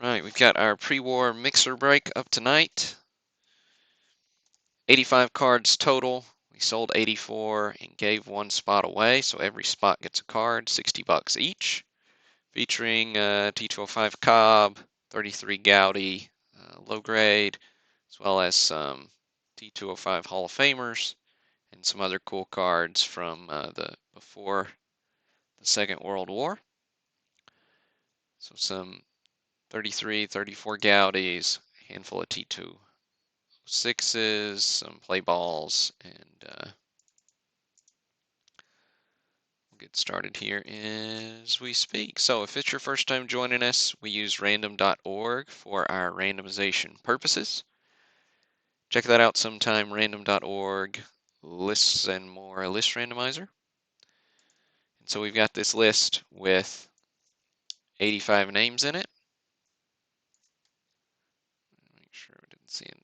Right, we've got our pre-war mixer break up tonight. 85 cards total. We sold 84 and gave one spot away, so every spot gets a card, 60 bucks each. Featuring T205 Cobb, 33 Gowdy, low grade, as well as some T205 Hall of Famers and some other cool cards from before the Second World War. So some 33, 34 Gowdies, a handful of T206s, some play balls, and we'll get started here as we speak. So if it's your first time joining us, we use random.org for our randomization purposes. Check that out sometime, random.org, lists and more, list randomizer. And so we've got this list with 85 names in it. Make sure we didn't see an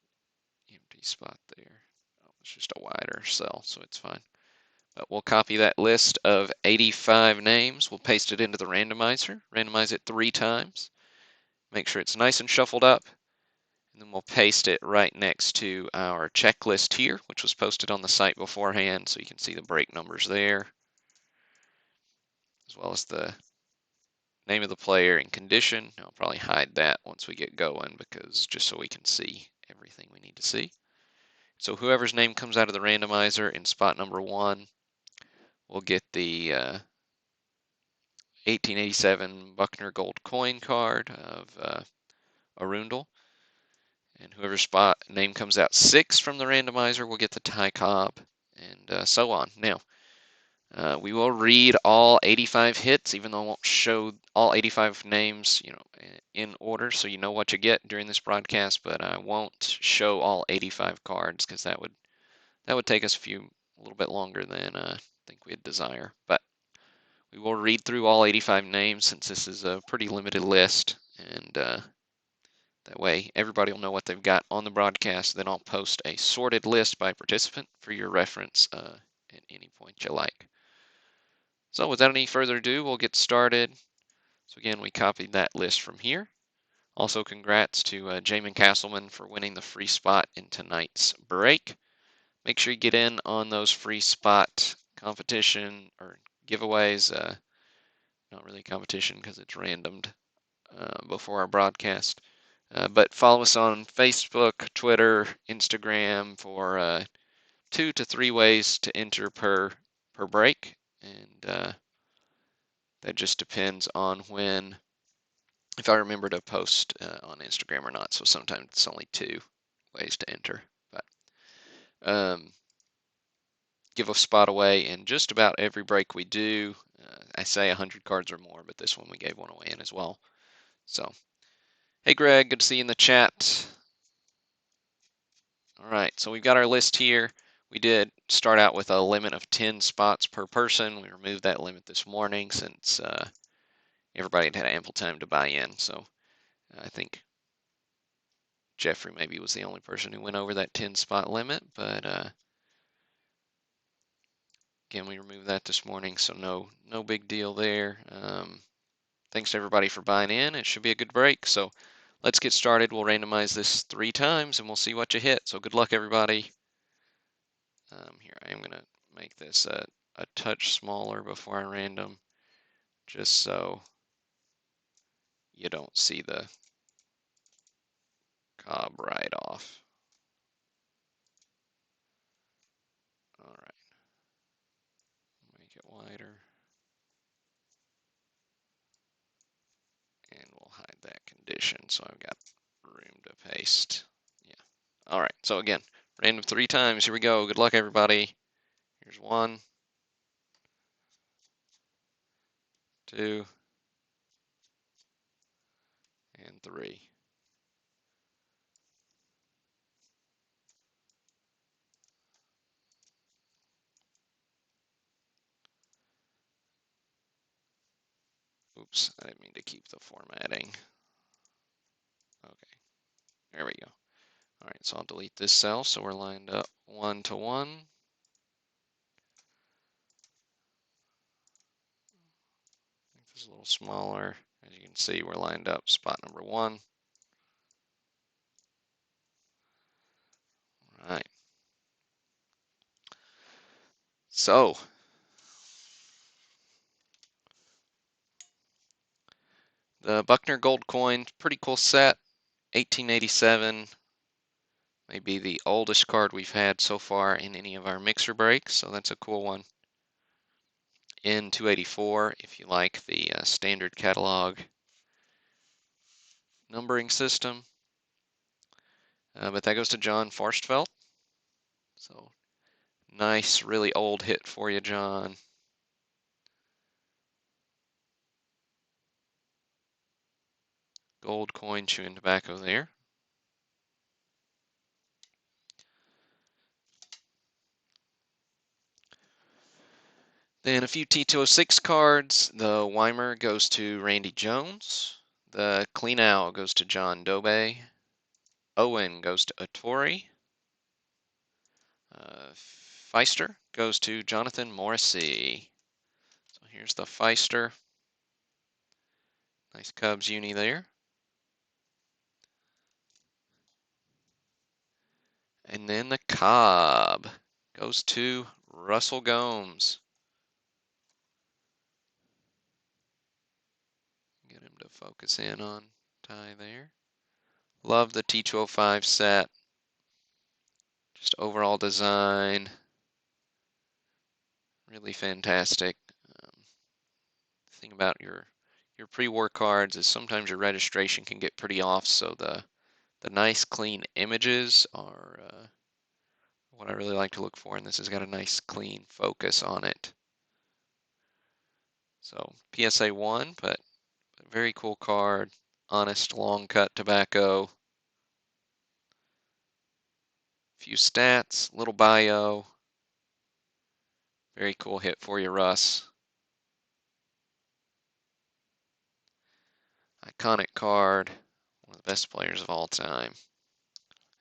empty spot there. Oh, it's just a wider cell, so it's fine. But we'll copy that list of 85 names. We'll paste it into the randomizer, randomize it 3 times. Make sure it's nice and shuffled up. And then we'll paste it right next to our checklist here, which was posted on the site beforehand, so you can see the break numbers there, as well as the name of the player and condition. I'll probably hide that once we get going, because just so we can see everything we need to see. So whoever's name comes out of the randomizer in spot number 1 will get the 1887 Buckner Gold Coin card of Arundel. And whoever's spot name comes out 6 from the randomizer will get the Ty Cobb, and so on. Now, we will read all 85 hits, even though I won't show all 85 names, in order, so you know what you get during this broadcast. But I won't show all 85 cards, because that would take us a little bit longer than I think we'd desire. But we will read through all 85 names, since this is a pretty limited list, and that way everybody will know what they've got on the broadcast. Then I'll post a sorted list by participant for your reference at any point you like. So without any further ado, we'll get started. So again, we copied that list from here. Also, congrats to Jamin Castleman for winning the free spot in tonight's break. Make sure you get in on those free spot competition or giveaways. Not really a competition because it's randomed before our broadcast. But follow us on Facebook, Twitter, Instagram for 2 to 3 ways to enter per break, and that just depends on if I remember to post on Instagram or not. So sometimes it's only 2 ways to enter. But give a spot away in just about every break we do. I say 100 cards or more, but this one we gave one away in as well. So, hey Greg, good to see you in the chat. All right, so we've got our list here. We did start out with a limit of 10 spots per person. We removed that limit this morning since everybody had ample time to buy in. So I think Jeffrey maybe was the only person who went over that 10 spot limit, but again, we removed that this morning, so no big deal there. Thanks to everybody for buying in. It should be a good break. So let's get started. We'll randomize this 3 times and we'll see what you hit. So good luck, everybody. Here, I am going to make this a touch smaller before I random, just so you don't see the Cobb right off. All right, make it wider, and we'll hide that condition so I've got room to paste. Yeah. All right, so again, random 3 times. Here we go. Good luck, everybody. Here's 1, 2, and 3. Oops, I didn't mean to keep the formatting. Okay, there we go. All right, so I'll delete this cell so we're lined up 1 to 1. Make this a little smaller, As you can see, we're lined up spot number 1. All right. So, the Buckner gold coin, pretty cool set, 1887. Maybe the oldest card we've had so far in any of our mixer breaks, so that's a cool one. N284, if you like the standard catalog numbering system. But that goes to John Forstfeld. So, nice, really old hit for you, John. Gold coin chewing tobacco there. Then a few T206 cards. The Weimer goes to Randy Jones. The Clean Owl goes to John Dobe. Owen goes to Atori. Feister goes to Jonathan Morrissey. So here's the Feister. Nice Cubs uni there. And then the Cobb goes to Russell Gomes. Get him to focus in on Ty there. Love the T205 set. Just overall design. Really fantastic. The thing about your pre-war cards is sometimes your registration can get pretty off, so the nice clean images are what I really like to look for, and this has got a nice clean focus on it. So PSA 1, but very cool card. Honest long cut tobacco. Few stats, little bio. Very cool hit for you, Russ. Iconic card. One of the best players of all time.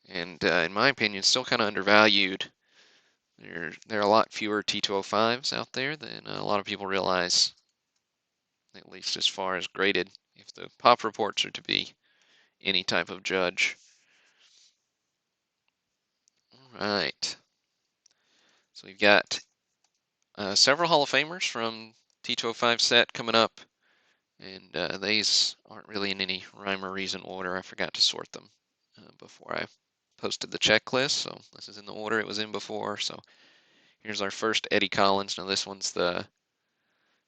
And in my opinion, still kind of undervalued. There are a lot fewer T205s out there than a lot of people realize, at least as far as graded, if the pop reports are to be any type of judge. All right. So we've got several Hall of Famers from T205 set coming up, and these aren't really in any rhyme or reason order. I forgot to sort them before I posted the checklist, so this is in the order it was in before. So here's our first Eddie Collins. Now this one's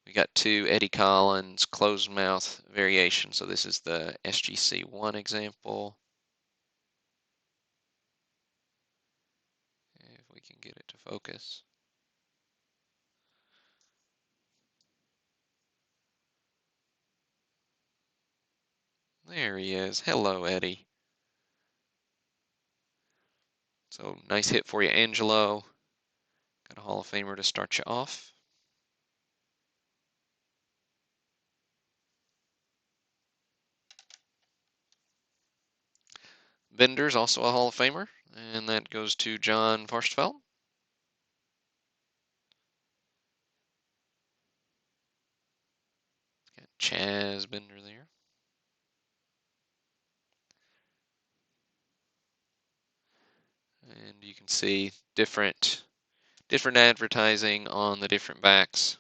we got 2 Eddie Collins closed mouth variations. So this is the SGC1 example. If we can get it to focus. There he is. Hello, Eddie. So nice hit for you, Angelo. Got a Hall of Famer to start you off. Bender's also a Hall of Famer, and that goes to John Forstfeld. Got Chaz Bender there. And you can see different advertising on the different backs.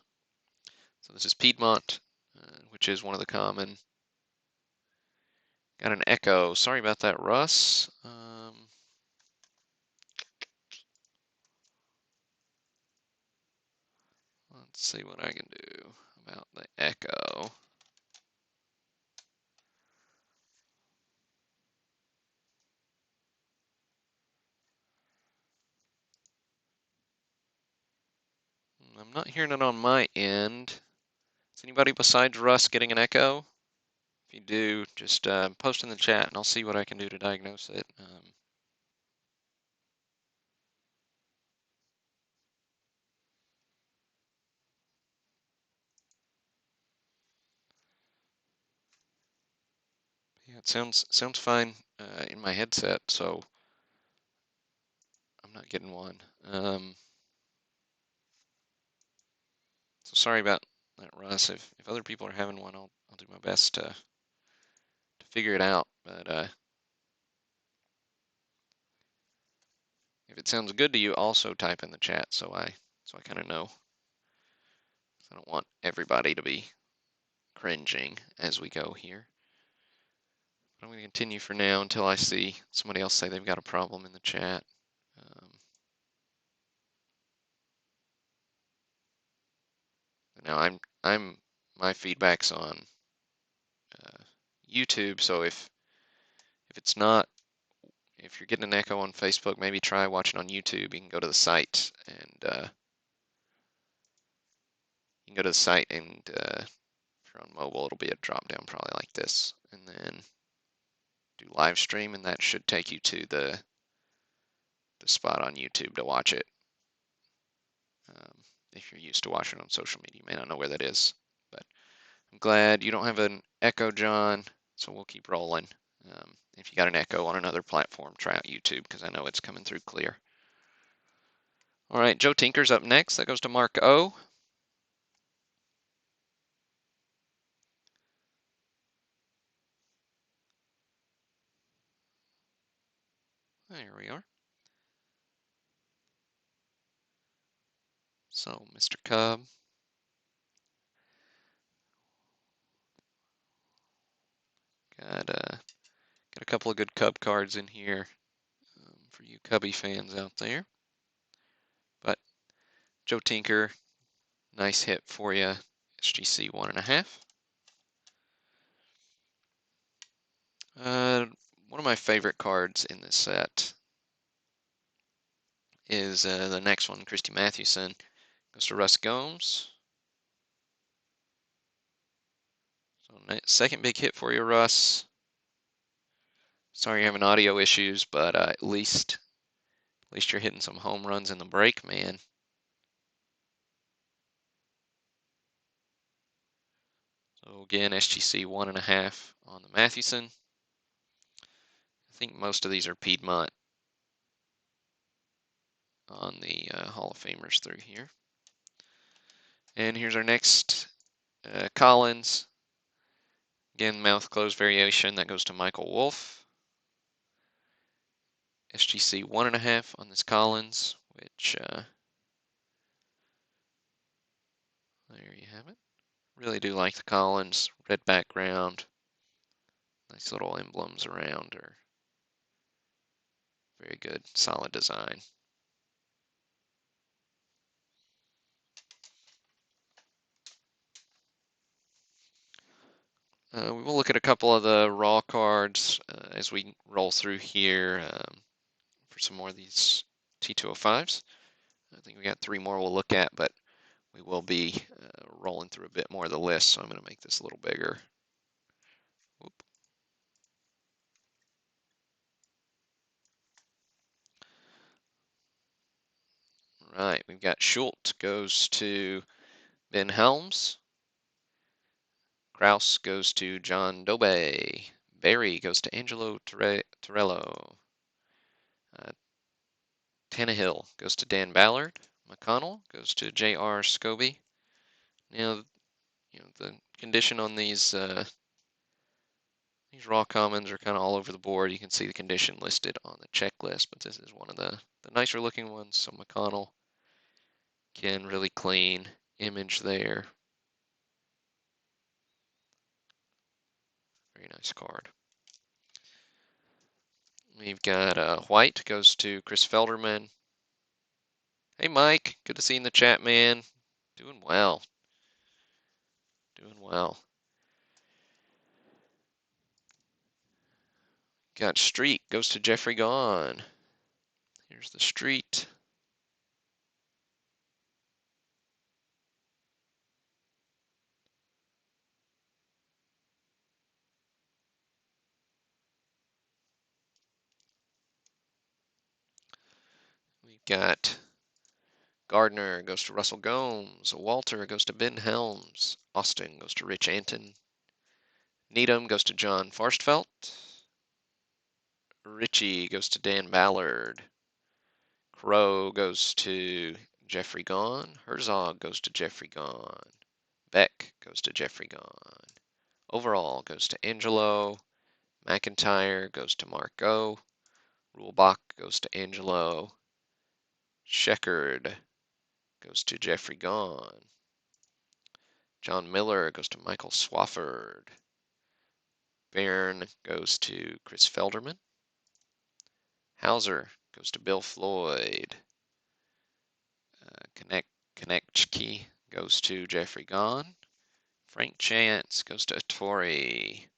So this is Piedmont, which is one of the common. Got an echo. Sorry about that, Russ. Let's see what I can do about the echo. I'm not hearing it on my end. Is anybody besides Russ getting an echo? If you do, just post in the chat and I'll see what I can do to diagnose it. Yeah, it sounds fine in my headset, so I'm not getting one. So sorry about that, Russ. If other people are having one, I'll do my best to figure it out. But if it sounds good to you, also type in the chat so I kind of know. I don't want everybody to be cringing as we go here. But I'm going to continue for now until I see somebody else say they've got a problem in the chat. Now my feedback's on YouTube, so if it's not, if you're getting an echo on Facebook, maybe try watching on YouTube. You can go to the site and if you're on mobile, it'll be a drop down probably like this, and then do live stream, and that should take you to the spot on YouTube to watch it. If you're used to watching on social media, you may not know where that is, but I'm glad you don't have an echo, John, so we'll keep rolling. If you got an echo on another platform, try out YouTube, because I know it's coming through clear. All right, Joe Tinker's up next. That goes to Mark O. There we are. So, Mr. Cobb. Got a couple of good Cub cards in here for you Cubby fans out there. But Joe Tinker, nice hit for you. SGC 1.5. One of my favorite cards in this set is the next one, Christy Mathewson. Goes to Russ Gomes. So second big hit for you, Russ. Sorry you're having audio issues, but at least you're hitting some home runs in the break, man. So again, SGC 1.5 on the Mathewson. I think most of these are Piedmont on the Hall of Famers through here. And here's our next Collins. Again, mouth closed variation. That goes to Michael Wolf. SGC 1.5 on this Collins, which there you have it. Really do like the Collins. Red background. Nice little emblems around her. Very good, solid design. We will look at a couple of the raw cards as we roll through here for some more of these T205s. I think we got 3 more we'll look at, but we will be rolling through a bit more of the list, so I'm going to make this a little bigger. Whoop. All right, we've got Schultz goes to Ben Helms. Kraus goes to John Dobe. Barry goes to Angelo Torello. Tannehill goes to Dan Ballard. McConnell goes to J.R. Scobie. Now, the condition on these raw commons are kind of all over the board. You can see the condition listed on the checklist, but this is one of the nicer looking ones. So McConnell, again, really clean image there. Very nice card. We've got White goes to Chris Felderman. Hey, Mike. Good to see you in the chat, man. Doing well. Doing well. Got Street goes to Jeffrey Gahn. Here's the Street. We've got Gardner goes to Russell Gomes. Walter goes to Ben Helms. Austin goes to Rich Anton. Needham goes to John Farstfelt. Richie goes to Dan Ballard. Crow goes to Jeffrey Gahn. Herzog goes to Jeffrey Gahn. Beck goes to Jeffrey Gahn. Overall goes to Angelo. McIntyre goes to Marco. Rulebach goes to Angelo. Sheckard goes to Jeffrey Gahn. John Miller goes to Michael Swafford. Bairn goes to Chris Felderman. Hauser goes to Bill Floyd. Konechny goes to Jeffrey Gahn. Frank Chance goes to Tori.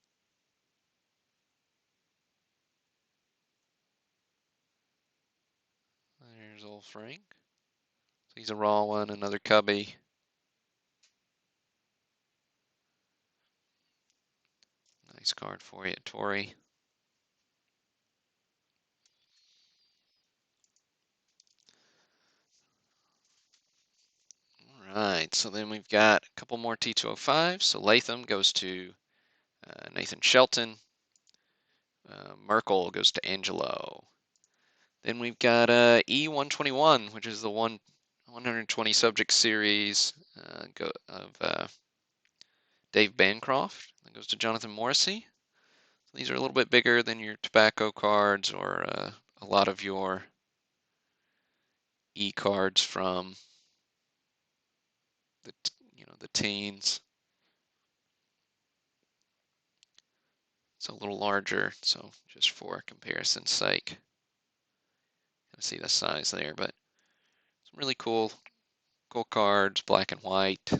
There's old Frank. So he's a raw one, another cubby. Nice card for you, Tori. All right, so then we've got a couple more T205s. So Latham goes to Nathan Shelton. Merkel goes to Angelo. Then we've got E121, which is the 120 subject series of Dave Bancroft. That goes to Jonathan Morrissey. These are a little bit bigger than your tobacco cards or a lot of your E cards from the teens. It's a little larger, so just for comparison's sake, see the size there. But some really cool cards, black and white.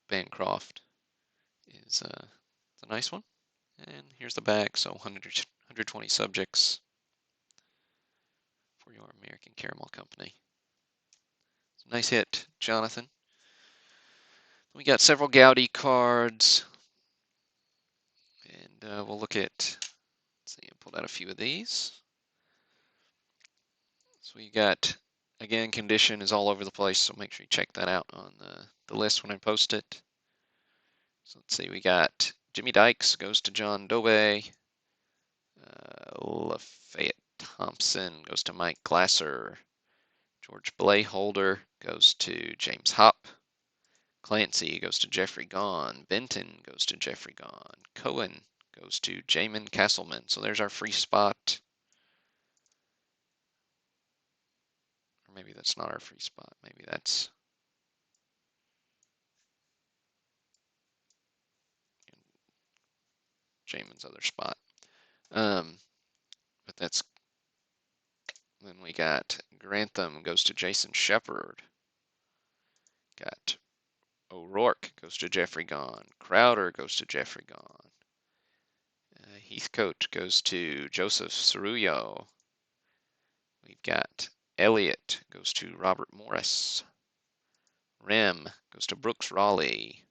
Bancroft is it's a nice one. And here's the back, so 120 subjects for your American Caramel Company. Nice hit, Jonathan. We got several Gowdy cards, and we'll look at, let's see, I pulled out a few of these. So we got, again, condition is all over the place, so make sure you check that out on the list when I post it. So let's see, we got Jimmy Dykes goes to John Dobe. Lafayette Thompson goes to Mike Glasser. George Blayholder goes to James Hopp. Clancy goes to Jeffrey Gahn. Benton goes to Jeffrey Gahn. Cohen goes to Jamin Castleman. So there's our free spot. Or maybe that's not our free spot. Maybe that's Jamin's other spot. But that's, then we got Grantham goes to Jason Shepard. Got O'Rourke goes to Jeffrey Gahn. Crowder goes to Jeffrey Gahn. Heathcote goes to Joseph Cerullo. We've got Elliott goes to Robert Morris. Rem goes to Brooks Raleigh.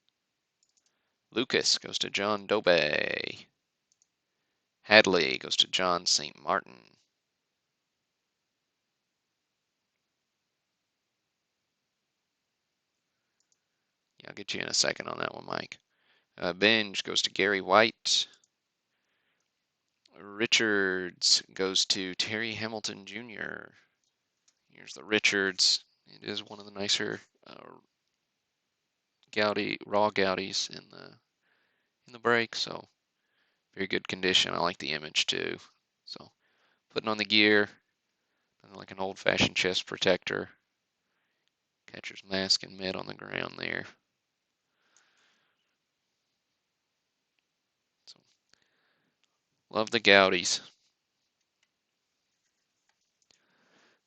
Lucas goes to John Dobe. Hadley goes to John St. Martin. Yeah, I'll get you in a second on that one, Mike. Binge goes to Gary White. Richards goes to Terry Hamilton Jr. Here's the Richards. It is one of the nicer raw Gowdies in the break, so very good condition. I like the image too. So putting on the gear, like an old-fashioned chest protector. Catcher's mask and mitt on the ground there. So love the Gowdies.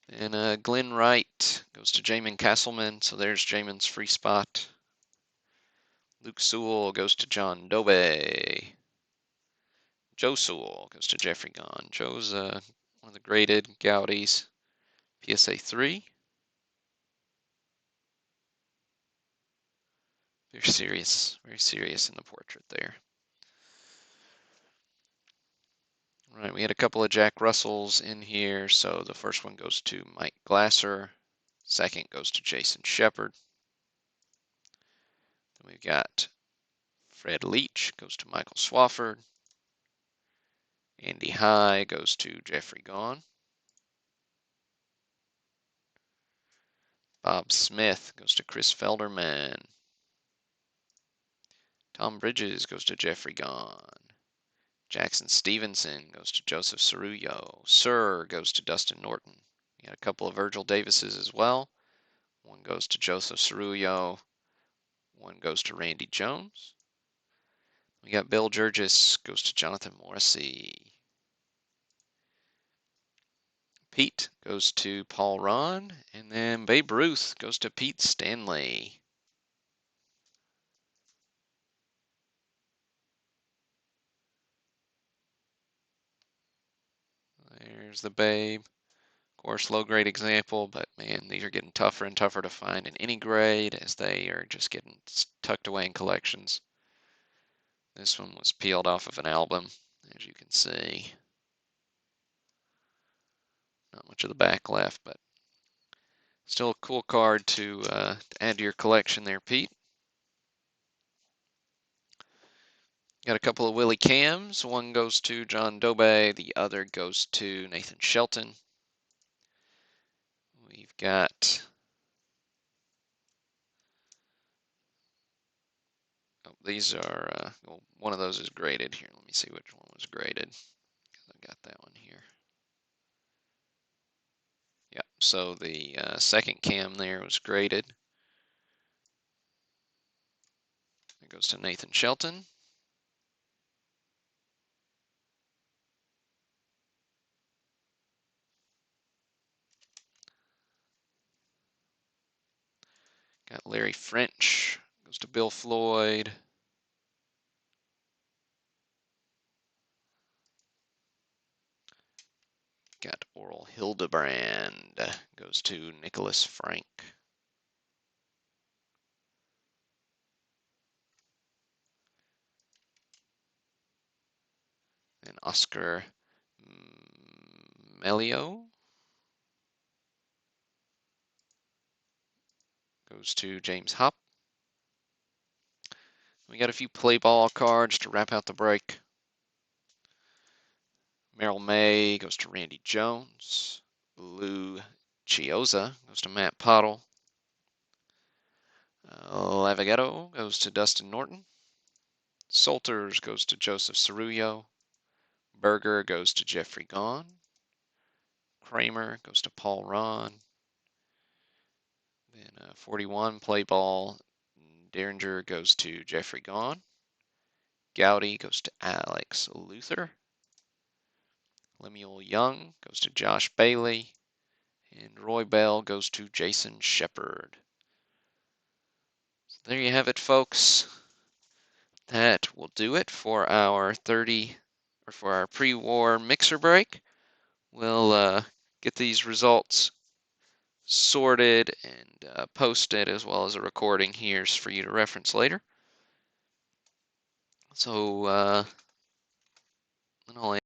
And Glenn Wright goes to Jamin Castleman, so there's Jamin's free spot. Luke Sewell goes to John Dobe. Joe Sewell goes to Jeffrey Gahn. Joe's one of the graded Gowdies. PSA 3. Very serious in the portrait there. All right, we had a couple of Jack Russells in here. So the first one goes to Mike Glasser. Second goes to Jason Shepard. Then we've got Fred Leach goes to Michael Swafford. Andy High goes to Jeffrey Gahn. Bob Smith goes to Chris Felderman. Tom Bridges goes to Jeffrey Gahn. Jackson Stevenson goes to Joseph Cerullo. Sir goes to Dustin Norton. We got a couple of Virgil Davises as well. One goes to Joseph Cerullo. One goes to Randy Jones. We got Bill Jurgis goes to Jonathan Morrissey. Pete goes to Paul Ron. And then Babe Ruth goes to Pete Stanley. There's the Babe. Of course, low grade example, but man, these are getting tougher and tougher to find in any grade as they are just getting tucked away in collections. This one was peeled off of an album, as you can see. Not much of the back left, but still a cool card to add to your collection there, Pete. Got a couple of Willie Cams. One goes to John Dobe, the other goes to Nathan Shelton. We've got these are well, one of those is graded here. Let me see which one was graded. I got that one here. Yeah, so the second cam there was graded. It goes to Nathan Shelton. Got Larry French, goes to Bill Floyd. Got Oral Hildebrand, goes to Nicholas Frank. And Oscar Melio goes to James Hopp. We got a few play ball cards to wrap out the break. Merrill May goes to Randy Jones. Lou Chioza goes to Matt Pottle. Lavaghetto goes to Dustin Norton. Salters goes to Joseph Cerullo. Berger goes to Jeffrey Gahn. Kramer goes to Paul Ron. Then 41 play ball. Derringer goes to Jeffrey Gahn. Gowdy goes to Alex Luther. Lemuel Young goes to Josh Bailey. And Roy Bell goes to Jason Shepard. So there you have it, folks. That will do it for our pre-war mixer break. We'll get these results sorted and posted, as well as a recording here for you to reference later. So,